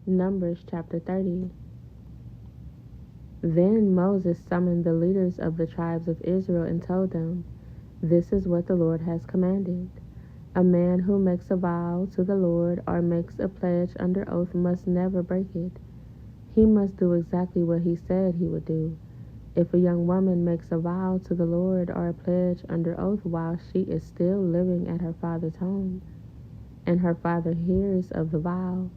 Numbers chapter 30. Then Moses summoned the leaders of the tribes of Israel and told them, "This is what the Lord has commanded. A man who makes a vow to the Lord or makes a pledge under oath must never break it. He must do exactly what he said he would do. If a young woman makes a vow to the Lord or a pledge under oath while she is still living at her father's home, and her father hears of the vow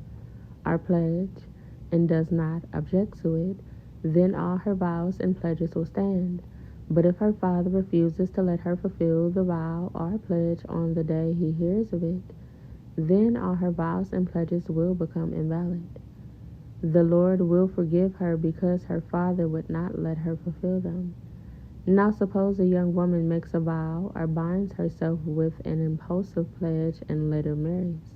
or pledge and does not object to it, then all her vows and pledges will stand. But if her father refuses to let her fulfill the vow or pledge on the day he hears of it, then all her vows and pledges will become invalid. The Lord will forgive her because her father would not let her fulfill them. Now suppose a young woman makes a vow or binds herself with an impulsive pledge and later marries.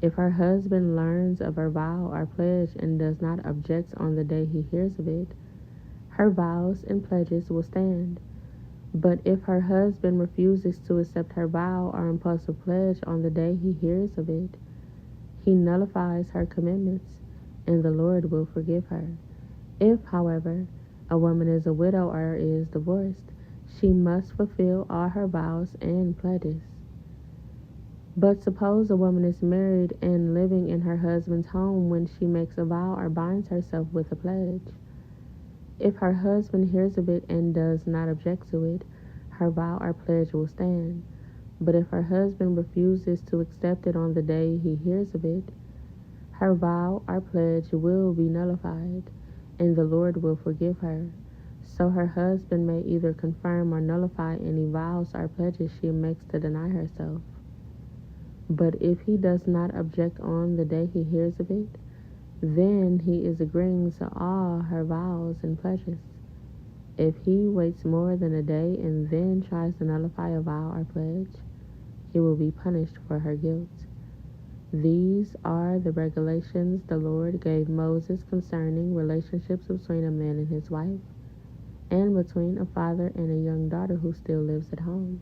If her husband learns of her vow or pledge and does not object on the day he hears of it, her vows and pledges will stand. But if her husband refuses to accept her vow or impulsive pledge on the day he hears of it, he nullifies her commitments, and the Lord will forgive her. If, however, a woman is a widow or is divorced, she must fulfill all her vows and pledges. But suppose a woman is married and living in her husband's home when she makes a vow or binds herself with a pledge. If her husband hears of it and does not object to it, her vow or pledge will stand. But if her husband refuses to accept it on the day he hears of it, her vow or pledge will be nullified, and the Lord will forgive her. So her husband may either confirm or nullify any vows or pledges she makes to deny herself. But if he does not object on the day he hears of it, then he is agreeing to all her vows and pledges. If he waits more than a day and then tries to nullify a vow or pledge, he will be punished for her guilt. These are the regulations the Lord gave Moses concerning relationships between a man and his wife, and between a father and a young daughter who still lives at home.